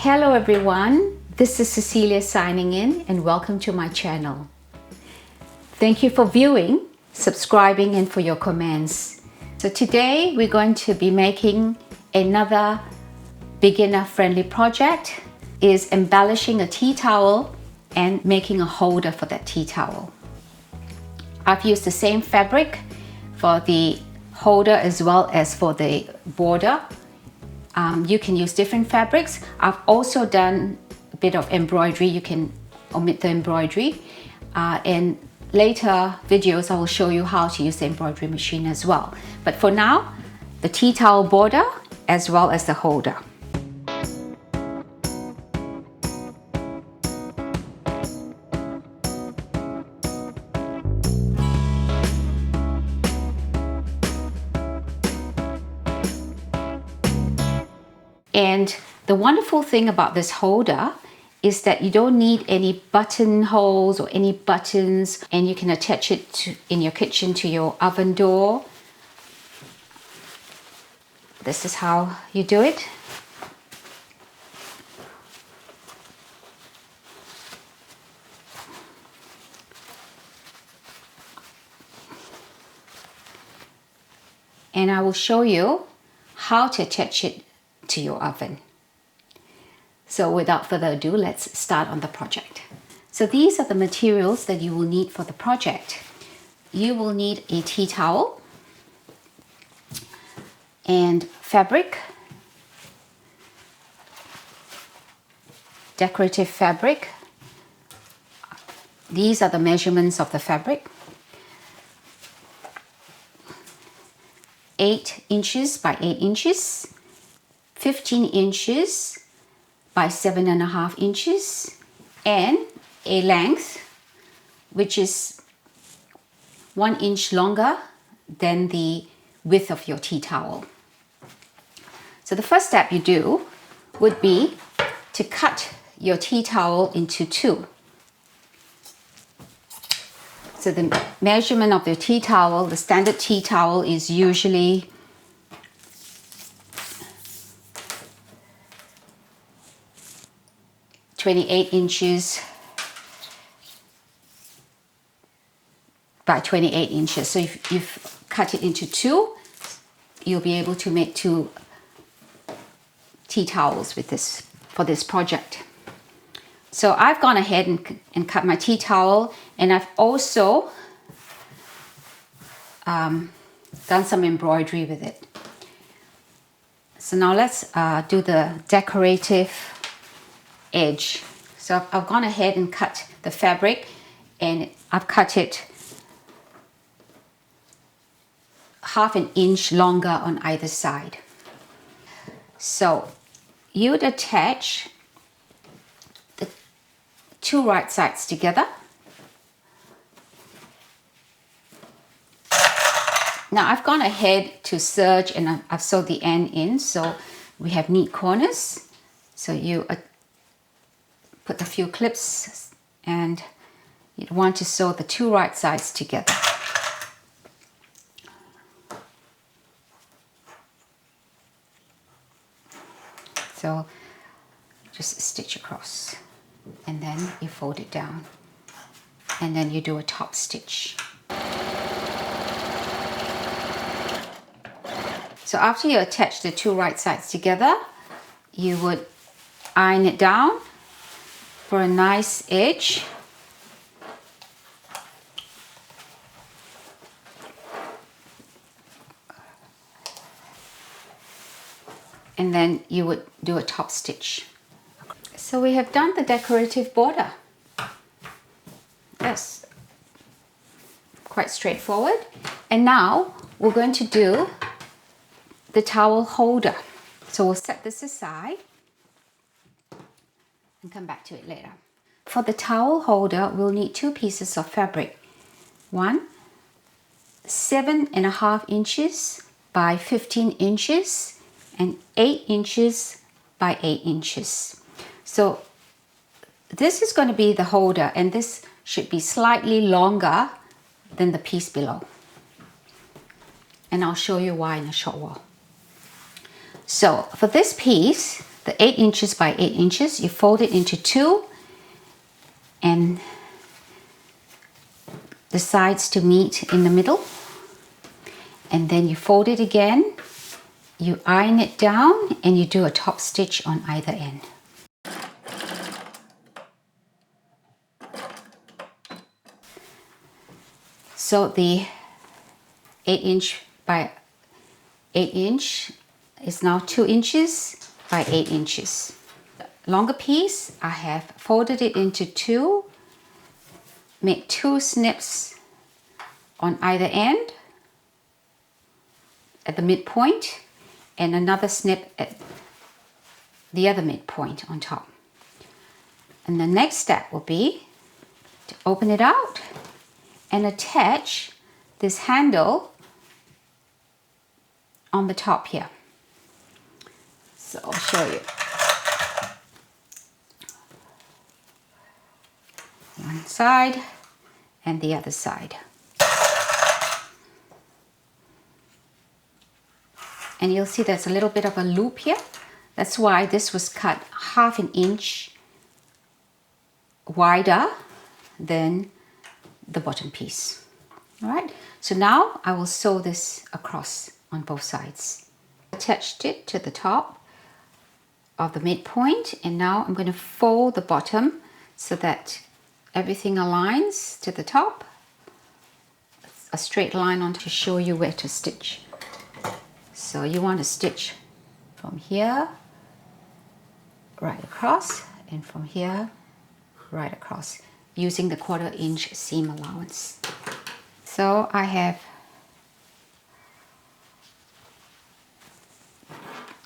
Hello everyone, this is Cecilia signing in and welcome to my channel. Thank you for viewing, subscribing and for your comments. So today we're going to be making another beginner friendly project, is embellishing a tea towel and making a holder for that tea towel. I've used the same fabric for the holder as well as for the border. You can use different fabrics. I've also done a bit of embroidery. You can omit the embroidery. In later videos, I will show you how to use the embroidery machine as well. But for now, the tea towel border as well as the holder. And the wonderful thing about this holder is that you don't need any buttonholes or any buttons, and you can attach it in your kitchen to your oven door. This is how you do it. And I will show you how to attach it to your oven. So without further ado, let's start on the project. So these are the materials that you will need for the project. You will need a tea towel and fabric, decorative fabric. These are the measurements of the fabric. 8 inches by 8 inches. 15 inches by 7.5 inches, and a length which is 1 inch longer than the width of your tea towel. So the first step you do would be to cut your tea towel into two. So the measurement of the tea towel, the standard tea towel, is usually 28 inches by 28 inches. So if you've cut it into two, you'll be able to make 2 tea towels with this for this project. So I've gone ahead and cut my tea towel, and I've also done some embroidery with it. So now let's do the decorative edge. So I've gone ahead and cut the fabric, and I've cut it 1/2 inch longer on either side. So you'd attach the 2 right sides together. Now I've gone ahead to serge and I've sewed the end in, so we have neat corners. So you put a few clips, and you want to sew the 2 right sides together. So just stitch across, and then you fold it down, and then you do a top stitch. So after you attach the 2 right sides together, you would iron it down for a nice edge. And then you would do a top stitch. So we have done the decorative border. Yes, quite straightforward. And now we're going to do the towel holder. So we'll set this aside and come back to it later. For the towel holder, we'll need 2 pieces of fabric. One 7.5 inches by 15 inches and 8 inches by 8 inches. So this is going to be the holder, and this should be slightly longer than the piece below. And I'll show you why in a short while. So for this piece, the 8 inches by 8 inches, you fold it into two, and the sides to meet in the middle, and then you fold it again, you iron it down, and you do a top stitch on either end. So the 8 inch by 8 inch is now 2 inches by 8 inches. Longer piece, I have folded it into two, make 2 snips on either end at the midpoint, and another snip at the other midpoint on top. And the next step will be to open it out and attach this handle on the top here. So I'll show you. One side and the other side. And you'll see there's a little bit of a loop here. That's why this was cut 1/2 inch wider than the bottom piece. All right, so now I will sew this across on both sides. Attached it to the top of the midpoint, and now I'm going to fold the bottom so that everything aligns to the top. A straight line on to show you where to stitch. So you want to stitch from here right across, and from here right across, using the 1/4 inch seam allowance. So I have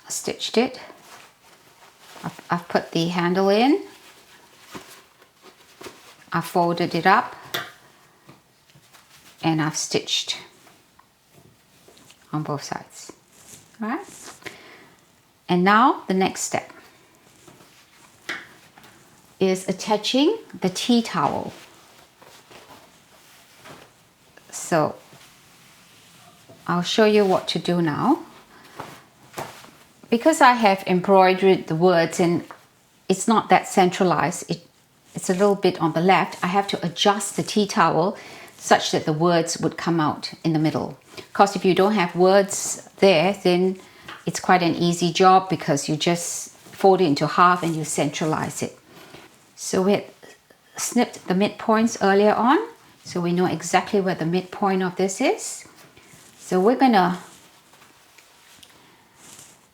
stitched it. I've put the handle in. I folded it up, and I've stitched on both sides. All right. And now the next step is attaching the tea towel. So I'll show you what to do now. Because I have embroidered the words and it's not that centralized, it's a little bit on the left, I have to adjust the tea towel such that the words would come out in the middle. Because if you don't have words there, then it's quite an easy job because you just fold it into half and you centralize it. So we had snipped the midpoints earlier on, so we know exactly where the midpoint of this is. So we're gonna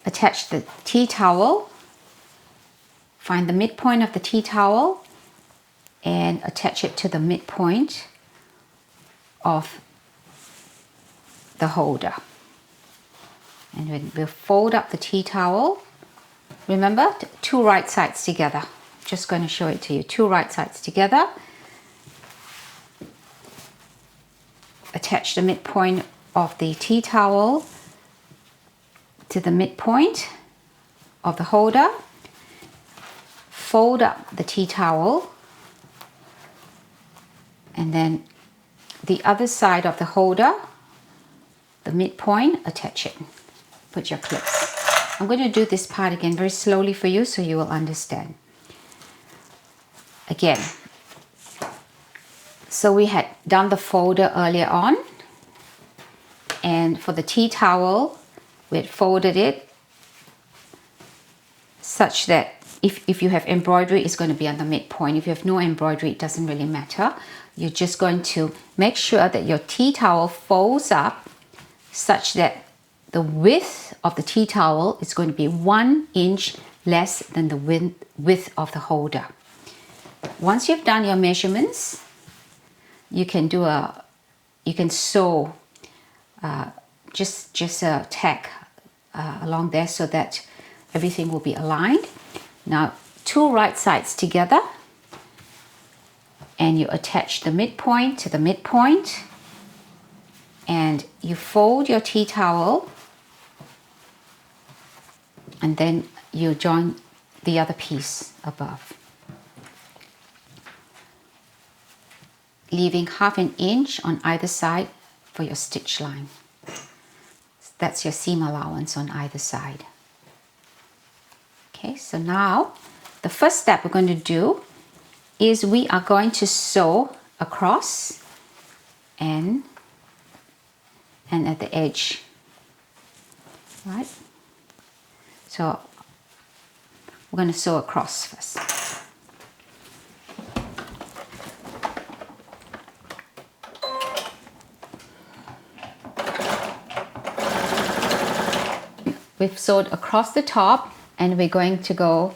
attach the tea towel, find the midpoint of the tea towel, and attach it to the midpoint of the holder. And then we'll fold up the tea towel. Remember, 2 right sides together. Just going to show it to you. 2 right sides together. Attach the midpoint of the tea towel to the midpoint of the holder. Fold up the tea towel, and then the other side of the holder, the midpoint, attach it. Put your clips. I'm going to do this part again very slowly for you so you will understand. Again, so we had done the folder earlier on, and for the tea towel we had folded it such that if you have embroidery, it's going to be on the midpoint. If you have no embroidery, it doesn't really matter. You're just going to make sure that your tea towel folds up such that the width of the tea towel is going to be 1 inch less than the width of the holder. Once you've done your measurements, you can sew just a tack along there so that everything will be aligned. Now 2 right sides together, and you attach the midpoint to the midpoint, and you fold your tea towel, and then you join the other piece above, leaving 1/2 inch on either side for your stitch line. That's your seam allowance on either side. Okay, so now the first step we're going to do is we are going to sew across and at the edge, right? So we're going to sew across first. We've sewed across the top, and we're going to go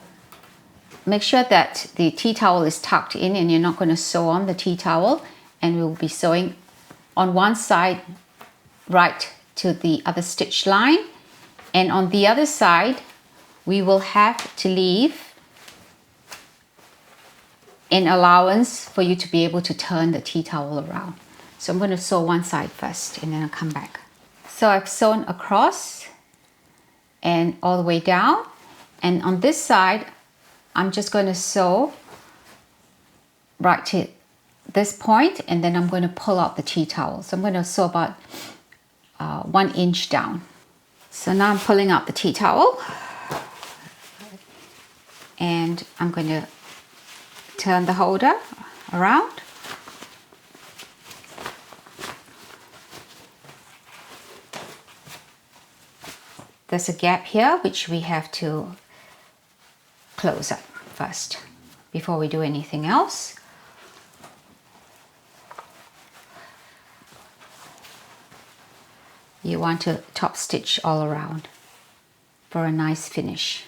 make sure that the tea towel is tucked in, and you're not going to sew on the tea towel, and we'll be sewing on one side right to the other stitch line, and on the other side we will have to leave an allowance for you to be able to turn the tea towel around. So I'm going to sew one side first and then I'll come back. So I've sewn across and all the way down, and on this side I'm just going to sew right to this point, and then I'm going to pull out the tea towel. So I'm going to sew about 1 inch down. So now I'm pulling out the tea towel, and I'm going to turn the holder around. There's a gap here which we have to close up first before we do anything else. You want to top stitch all around for a nice finish.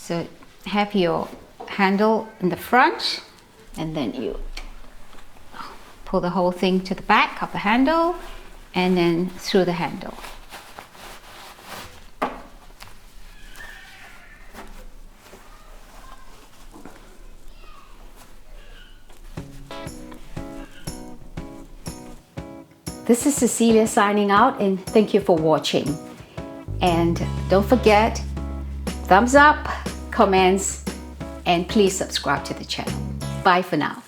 So have your handle in the front, and then you pull the whole thing to the back of the handle and then through the handle. This is Cecilia signing out, and thank you for watching. And don't forget, thumbs up, comments, and please subscribe to the channel. Bye for now.